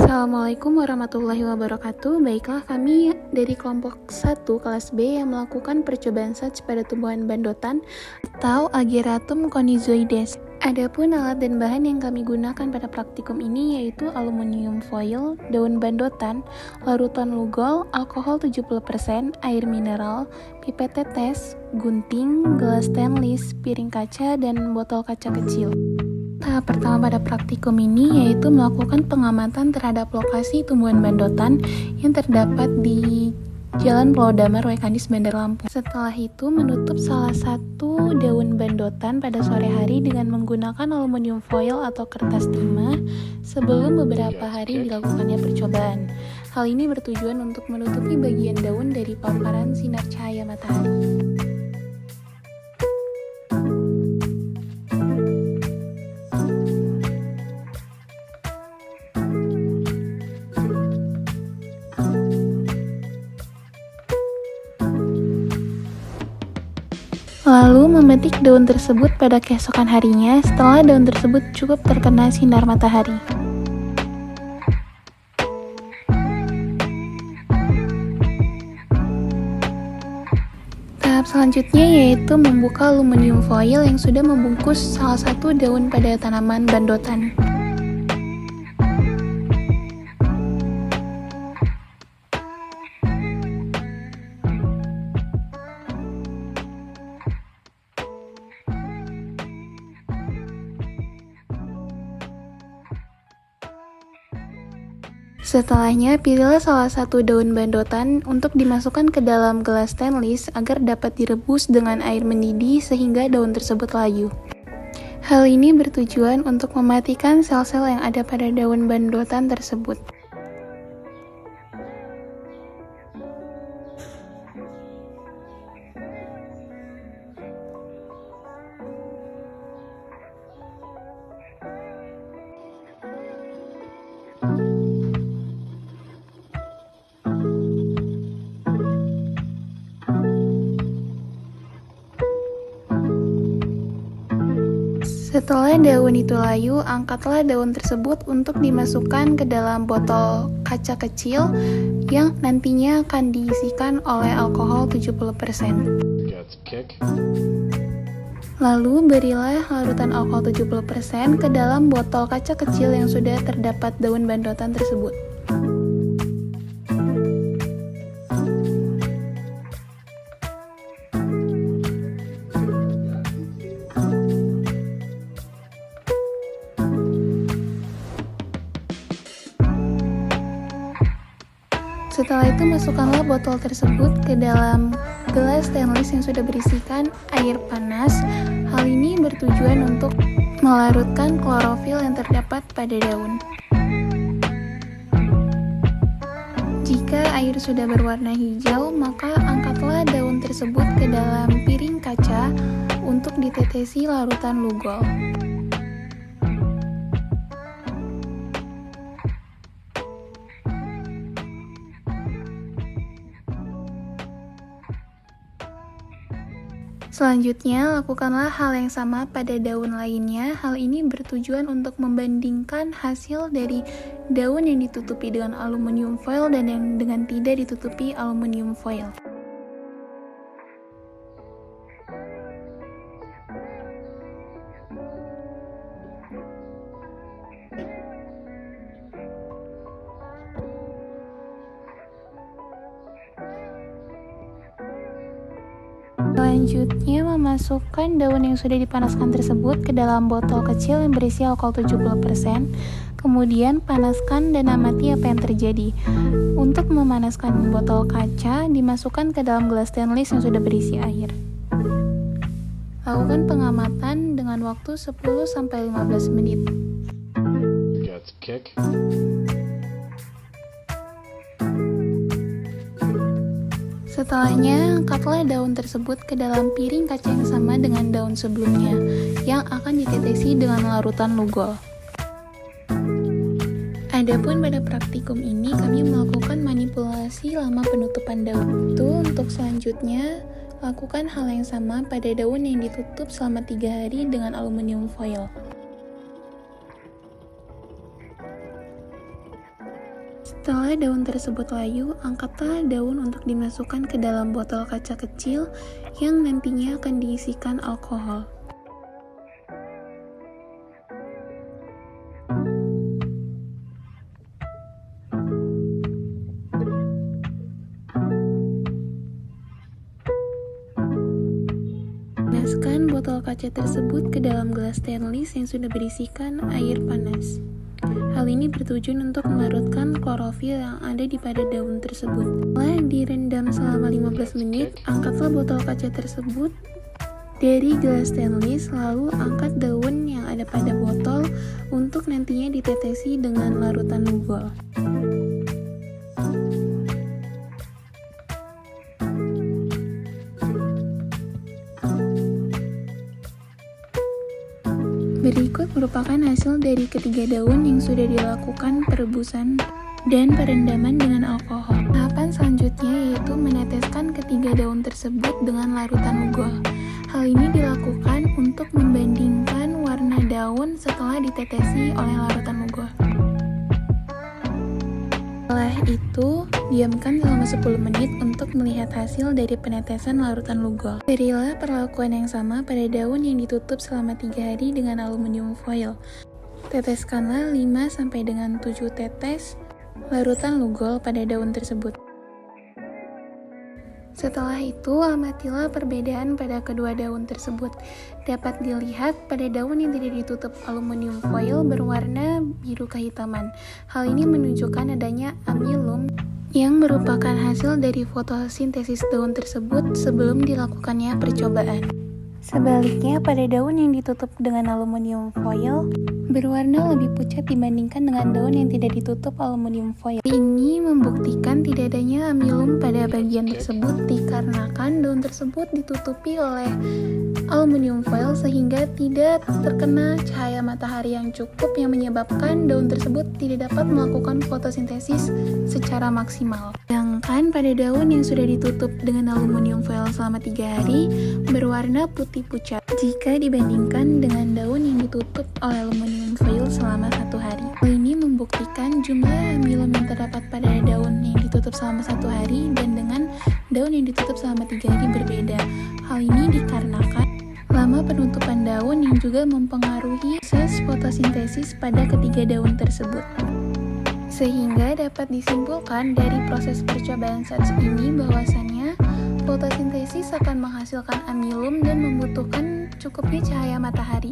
Assalamualaikum warahmatullahi wabarakatuh. Baiklah, kami dari kelompok 1 kelas B yang melakukan percobaan search pada tumbuhan bandotan atau Ageratum conizoides. Adapun alat dan bahan yang kami gunakan pada praktikum ini yaitu aluminium foil, daun bandotan, larutan lugol, alkohol 70%, air mineral, pipet tetes, gunting, gelas stainless, piring kaca, dan botol kaca kecil. Tahap pertama pada praktikum ini yaitu melakukan pengamatan terhadap lokasi tumbuhan bandotan yang terdapat di Jalan Pulau Damar, Wekandis, Bandar Lampung. Setelah itu menutup salah satu daun bandotan pada sore hari dengan menggunakan aluminium foil atau kertas timah sebelum beberapa hari dilakukannya percobaan. Hal ini bertujuan untuk menutupi bagian daun dari paparan sinar cahaya matahari. Lalu memetik daun tersebut pada keesokan harinya setelah daun tersebut cukup terkena sinar matahari. Tahap selanjutnya yaitu membuka aluminium foil yang sudah membungkus salah satu daun pada tanaman bandotan. Setelahnya, pilihlah salah satu daun bandotan untuk dimasukkan ke dalam gelas stainless agar dapat direbus dengan air mendidih sehingga daun tersebut layu. Hal ini bertujuan untuk mematikan sel-sel yang ada pada daun bandotan tersebut. Setelah daun itu layu, angkatlah daun tersebut untuk dimasukkan ke dalam botol kaca kecil yang nantinya akan diisikan oleh alkohol 70%. Lalu berilah larutan alkohol 70% ke dalam botol kaca kecil yang sudah terdapat daun bandotan tersebut. Setelah itu masukkanlah botol tersebut ke dalam gelas stainless yang sudah berisikan air panas. Hal ini bertujuan untuk melarutkan klorofil yang terdapat pada daun. Jika air sudah berwarna hijau, maka angkatlah daun tersebut ke dalam piring kaca untuk ditetesi larutan lugol. Selanjutnya, lakukanlah hal yang sama pada daun lainnya. Hal ini bertujuan untuk membandingkan hasil dari daun yang ditutupi dengan aluminium foil dan yang dengan tidak ditutupi aluminium foil. Selanjutnya, memasukkan daun yang sudah dipanaskan tersebut ke dalam botol kecil yang berisi alkohol 70%. Kemudian panaskan dan amati apa yang terjadi. Untuk memanaskan botol kaca, dimasukkan ke dalam gelas stainless yang sudah berisi air. Lakukan pengamatan dengan waktu 10-15 menit. Setelahnya, angkatlah daun tersebut ke dalam piring kaca yang sama dengan daun sebelumnya, yang akan ditetesi dengan larutan lugol. Adapun pada praktikum ini, kami melakukan manipulasi lama penutupan daun. Untuk selanjutnya, lakukan hal yang sama pada daun yang ditutup selama 3 hari dengan aluminium foil. Setelah daun tersebut layu, angkatlah daun untuk dimasukkan ke dalam botol kaca kecil yang nantinya akan diisikan alkohol. Panaskan botol kaca tersebut ke dalam gelas stainless yang sudah berisikan air panas. Hal ini bertujuan untuk melarutkan klorofil yang ada di pada daun tersebut. Setelah direndam selama 15 menit, angkatlah botol kaca tersebut dari gelas stainless, lalu angkat daun yang ada pada botol untuk nantinya ditetesi dengan larutan lugol. Berikut merupakan hasil dari ketiga daun yang sudah dilakukan perebusan dan perendaman dengan alkohol. Tahapan selanjutnya yaitu meneteskan ketiga daun tersebut dengan larutan lugol. Hal ini dilakukan untuk membandingkan warna daun setelah ditetesi oleh larutan lugol. Setelah itu, diamkan selama 10 menit untuk melihat hasil dari penetesan larutan lugol. Berilah perlakuan yang sama pada daun yang ditutup selama 3 hari dengan aluminium foil. Teteskanlah 5-7 tetes larutan lugol pada daun tersebut. Setelah itu, amatilah perbedaan pada kedua daun tersebut. Dapat dilihat pada daun yang tidak ditutup aluminium foil berwarna biru kehitaman. Hal ini menunjukkan adanya amilum yang merupakan hasil dari fotosintesis daun tersebut sebelum dilakukannya percobaan. Sebaliknya, pada daun yang ditutup dengan aluminium foil berwarna lebih pucat dibandingkan dengan daun yang tidak ditutup aluminium foil. Ini membuktikan tidak adanya amilum pada bagian tersebut dikarenakan daun tersebut ditutupi oleh aluminium foil sehingga tidak terkena cahaya matahari yang cukup yang menyebabkan daun tersebut tidak dapat melakukan fotosintesis secara maksimal. Sedangkan pada daun yang sudah ditutup dengan aluminium foil selama 3 hari berwarna putih pucat jika dibandingkan dengan daun yang ditutup oleh aluminium foil selama 1 hari. Hal ini membuktikan jumlah amilum yang terdapat pada daun yang ditutup selama 1 hari dan dengan daun yang ditutup selama 3 hari berbeda. Hal ini dikarenakan lama penutupan daun yang juga mempengaruhi proses fotosintesis pada ketiga daun tersebut. Sehingga dapat disimpulkan dari proses percobaan SATS ini bahwasannya fotosintesis akan menghasilkan amilum dan membutuhkan cukupnya cahaya matahari.